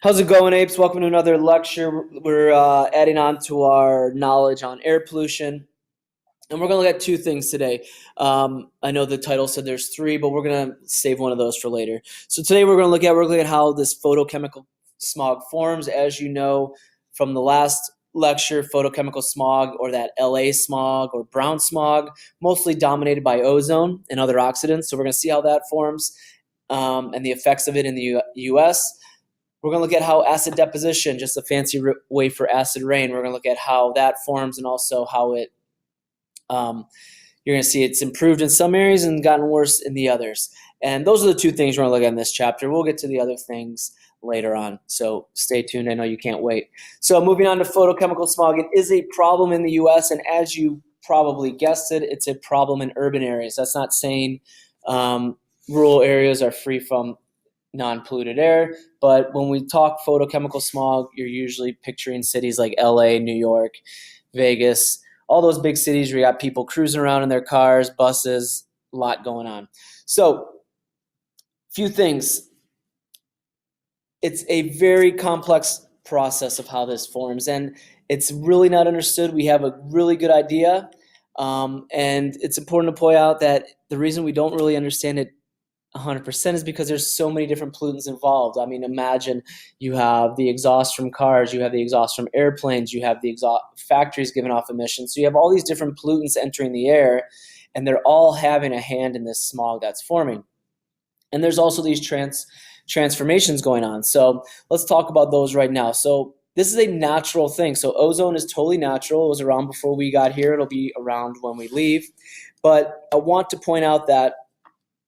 How's it going, apes? Welcome to another lecture. We're adding on to our knowledge on air pollution. And we're going to look at two things today. I know the title said there's three, but we're going to save one of those for later. So today we're going to look at how this photochemical smog forms. As you know from the last lecture, photochemical smog, or that LA smog or brown smog, mostly dominated by ozone and other oxidants. So we're going to see how that forms and the effects of it in the US. We're going to look at how acid deposition, just a fancy way for acid rain, we're going to look at how that forms and also how it, you're going to see it's improved in some areas and gotten worse in the others. And those are the two things we're going to look at in this chapter. We'll get to the other things later on, so stay tuned. I know you can't wait. So moving on to photochemical smog, it is a problem in the U.S., and as you probably guessed it, it's a problem in urban areas. That's not saying rural areas are free from non-polluted air, but when we talk photochemical smog, you're usually picturing cities like LA, New York, Vegas, all those big cities where you got people cruising around in their cars, buses, a lot going on. So, few things. It's a very complex process of how this forms, and it's really not understood. We have a really good idea, and it's important to point out that the reason we don't really understand it 100% is because there's so many different pollutants involved. I mean, imagine you have the exhaust from cars, you have the exhaust from airplanes, you have the exhaust factories giving off emissions. So you have all these different pollutants entering the air, and they're all having a hand in this smog that's forming. And there's also these transformations going on. So let's talk about those right now. So this is a natural thing. So ozone is totally natural. It was around before we got here. It'll be around when we leave. But I want to point out that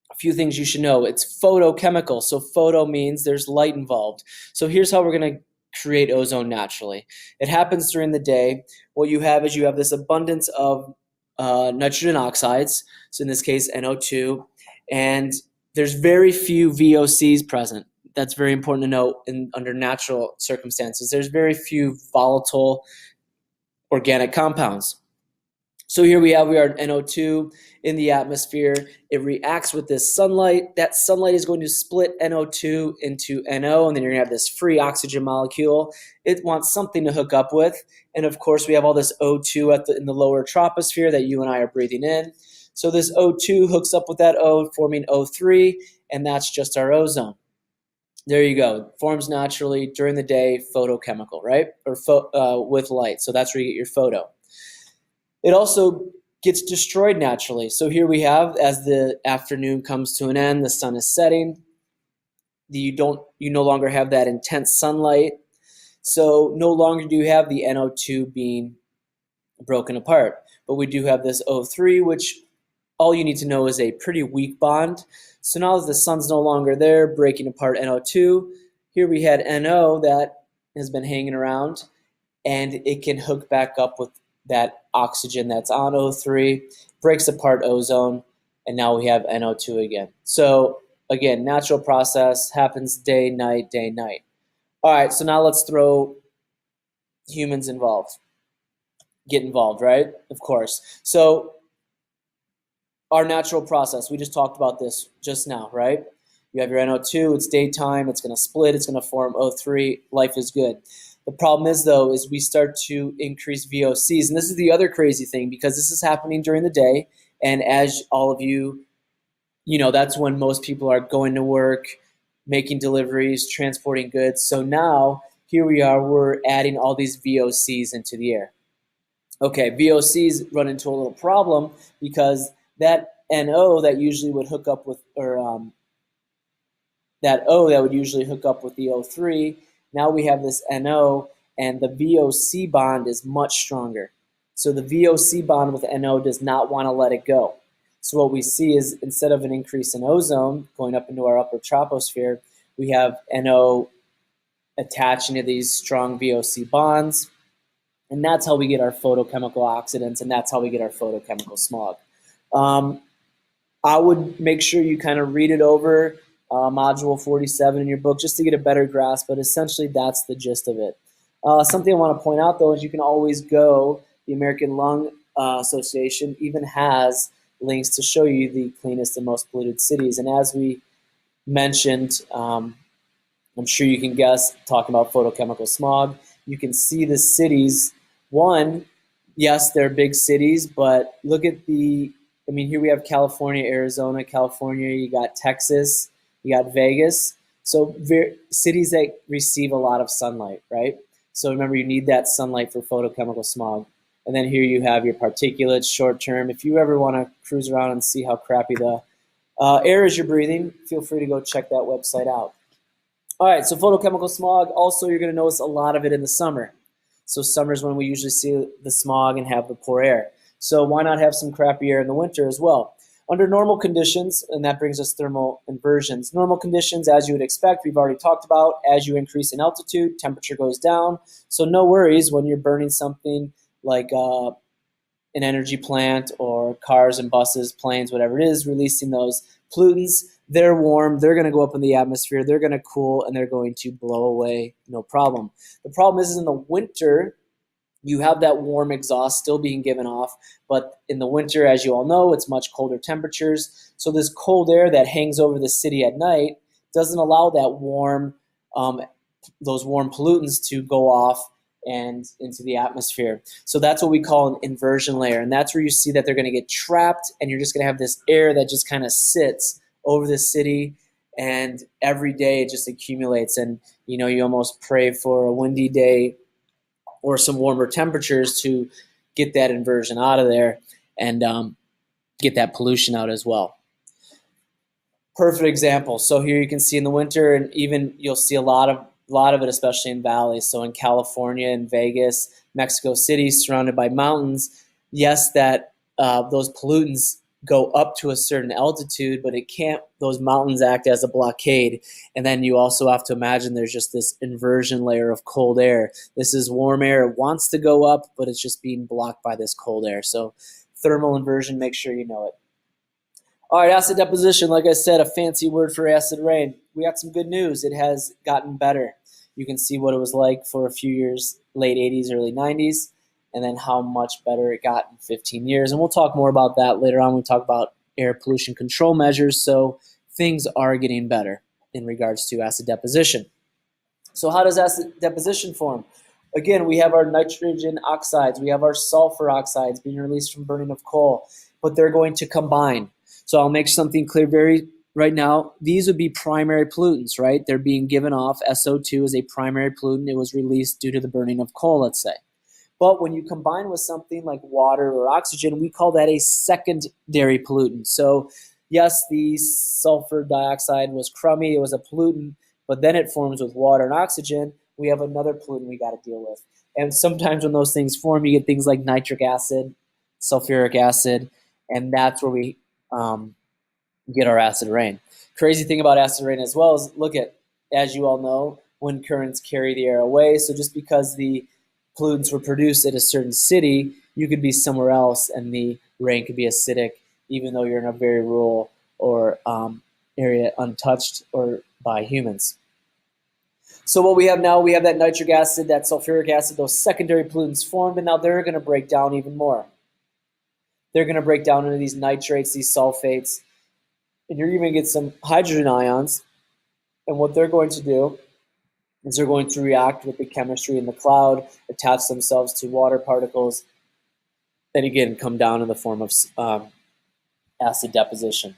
a few things you should know. It's photochemical. So photo means there's light involved. So here's how we're going to create ozone naturally. It happens during the day. What you have is you have this abundance of nitrogen oxides, so in this case NO2, and there's very few VOCs present. That's very important to note under natural circumstances. There's very few volatile organic compounds. So here we are NO2 in the atmosphere. It reacts with this sunlight. That sunlight is going to split NO2 into NO, and then you're going to have this free oxygen molecule. It wants something to hook up with. And of course, we have all this O2 in the lower troposphere that you and I are breathing in. So this O2 hooks up with that O, forming O3, and that's just our ozone. There you go. Forms naturally during the day, photochemical, right? Or with light. So that's where you get your photo. It also gets destroyed naturally. So here we have, as the afternoon comes to an end, the sun is setting. You no longer have that intense sunlight. So no longer do you have the NO2 being broken apart. But we do have this O3, which all you need to know is a pretty weak bond. So now that the sun's no longer there, breaking apart NO2, here we had NO that has been hanging around, and it can hook back up with that oxygen that's on O3, breaks apart ozone, and now we have NO2 again. So again, natural process, happens day, night, day, night. All right, so now let's throw humans involved. Get involved, right? Of course. So our natural process, we just talked about this just now, right? You have your NO2, it's daytime, it's going to split, it's going to form O3, life is good. The problem is, though, is we start to increase VOCs. And this is the other crazy thing, because this is happening during the day. And as all of you know, that's when most people are going to work, making deliveries, transporting goods. So now, here we are, we're adding all these VOCs into the air. Okay, VOCs run into a little problem because that NO that usually would hook up with, or that O that would usually hook up with the O3, now we have this NO, and the VOC bond is much stronger. So the VOC bond with NO does not want to let it go. So what we see is, instead of an increase in ozone going up into our upper troposphere, we have NO attaching to these strong VOC bonds, and that's how we get our photochemical oxidants, and that's how we get our photochemical smog. I would make sure you kind of read it over, module 47 in your book, just to get a better grasp, but essentially that's the gist of it. Something I want to point out, though, is you can always go, the American Lung Association even has links to show you the cleanest and most polluted cities. And as we mentioned I'm sure you can guess, talking about photochemical smog, you can see the cities. One, yes, they're big cities, but look at I mean, here we have California, Arizona, California, you got Texas, you got Vegas. So cities that receive a lot of sunlight, right? So remember, you need that sunlight for photochemical smog. And then here you have your particulates, short term. If you ever want to cruise around and see how crappy the air is you're breathing, feel free to go check that website out. All right, so photochemical smog, also you're going to notice a lot of it in the summer. So summer is when we usually see the smog and have the poor air. So why not have some crappy air in the winter as well? Under normal conditions, and that brings us thermal inversions. Normal conditions, as you would expect, we've already talked about. As you increase in altitude, temperature goes down. So no worries when you're burning something like an energy plant or cars and buses, planes, whatever it is, releasing those pollutants. They're warm, they're going to go up in the atmosphere, they're going to cool, and they're going to blow away, no problem. The problem is in the winter, you have that warm exhaust still being given off, but in the winter, as you all know, it's much colder temperatures. So this cold air that hangs over the city at night doesn't allow that those warm pollutants to go off and into the atmosphere. So that's what we call an inversion layer. And that's where you see that they're going to get trapped, and you're just going to have this air that just kind of sits over the city, and every day it just accumulates. And you know, you almost pray for a windy day or some warmer temperatures to get that inversion out of there and get that pollution out as well. Perfect example. So here you can see in the winter, and even you'll see a lot of it, especially in valleys. So in California and Vegas, Mexico City, surrounded by mountains, yes, that those pollutants go up to a certain altitude, but it can't, those mountains act as a blockade. And then you also have to imagine there's just this inversion layer of cold air. This is warm air, it wants to go up, but it's just being blocked by this cold air. So thermal inversion, make sure you know it. All right, acid deposition, like I said, a fancy word for acid rain. We got some good news. It has gotten better. You can see what it was like for a few years, late 80s, early 90s, and then how much better it got in 15 years. And we'll talk more about that later on when we talk about air pollution control measures. So things are getting better in regards to acid deposition. So how does acid deposition form? Again, we have our nitrogen oxides, we have our sulfur oxides being released from burning of coal, but they're going to combine. So I'll make something clear right now. These would be primary pollutants, right? They're being given off. SO2 is a primary pollutant. It was released due to the burning of coal, let's say. But when you combine with something like water or oxygen, we call that a secondary pollutant. So yes, the sulfur dioxide was crummy. It was a pollutant, but then it forms with water and oxygen. We have another pollutant we got to deal with. And sometimes when those things form, you get things like nitric acid, sulfuric acid, and that's where we get our acid rain. Crazy thing about acid rain as well is, look at, as you all know, wind currents carry the air away. So just because the pollutants were produced at a certain city, you could be somewhere else and the rain could be acidic, even though you're in a very rural or area untouched or by humans. So what we have now, we have that nitric acid, that sulfuric acid, those secondary pollutants formed, and now they're going to break down even more. They're going to break down into these nitrates, these sulfates, and you're even going to get some hydrogen ions. And what they're going to do is they're going to react with the chemistry in the cloud, attach themselves to water particles, and again, come down in the form of acid deposition.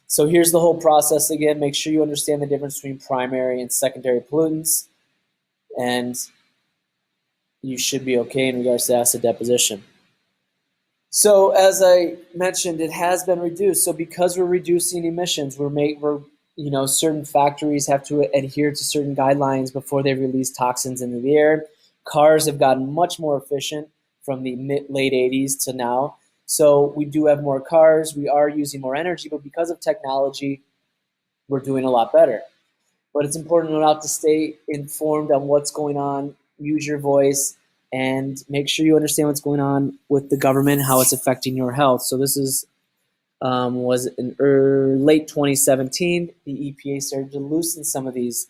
So here's the whole process again. Make sure you understand the difference between primary and secondary pollutants, and you should be okay in regards to acid deposition. So as I mentioned, it has been reduced. So because we're reducing emissions, certain factories have to adhere to certain guidelines before they release toxins into the air. Cars have gotten much more efficient from the late 80s to now. So we do have more cars, we are using more energy, but because of technology, we're doing a lot better. But it's important enough to stay informed on what's going on, use your voice, and make sure you understand what's going on with the government, how it's affecting your health. So this was in late 2017, the EPA started to loosen some of these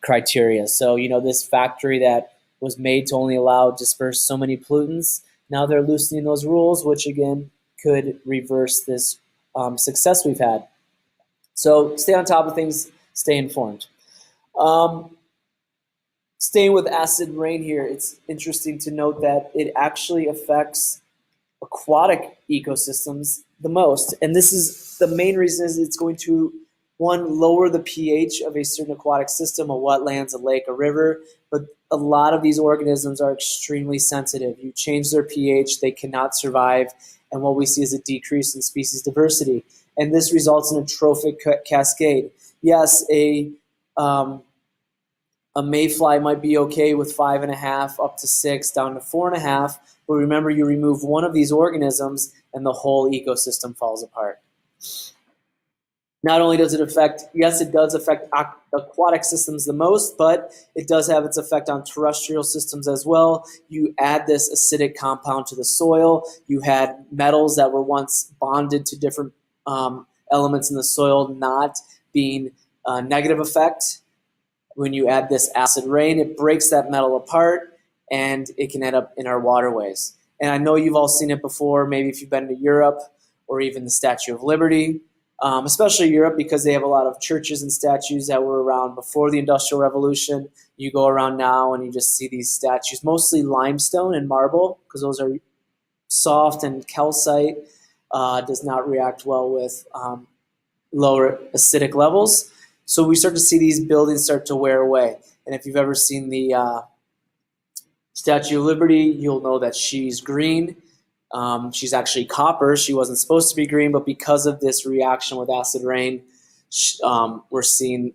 criteria. So, this factory that was made to only disperse so many pollutants, now they're loosening those rules, which again could reverse this success we've had. So stay on top of things, stay informed. Staying with acid rain here, it's interesting to note that it actually affects aquatic ecosystems the most. And this is the main reason is it's going to, one, lower the pH of a certain aquatic system, a wetlands, a lake, a river. But a lot of these organisms are extremely sensitive. You change their pH, they cannot survive. And what we see is a decrease in species diversity. And this results in a trophic cascade. Yes, a mayfly might be okay with 5.5 up to 6 down to 4.5, but remember, you remove one of these organisms and the whole ecosystem falls apart. Not only does it affect, yes, it does affect aquatic systems the most, but it does have its effect on terrestrial systems as well. You add this acidic compound to the soil. You had metals that were once bonded to different elements in the soil not being a negative effect. When you add this acid rain, it breaks that metal apart and it can end up in our waterways. And I know you've all seen it before, maybe if you've been to Europe or even the Statue of Liberty, especially Europe because they have a lot of churches and statues that were around before the Industrial Revolution. You go around now and you just see these statues, mostly limestone and marble because those are soft, and calcite does not react well with lower acidic levels. So we start to see these buildings start to wear away. And if you've ever seen the Statue of Liberty, you'll know that she's green. She's actually copper. She wasn't supposed to be green, but because of this reaction with acid rain, we're seeing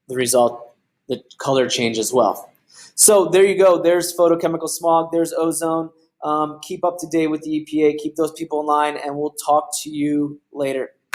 the result, the color change as well. So there you go. There's photochemical smog. There's ozone. Keep up to date with the EPA. Keep those people in line, and we'll talk to you later.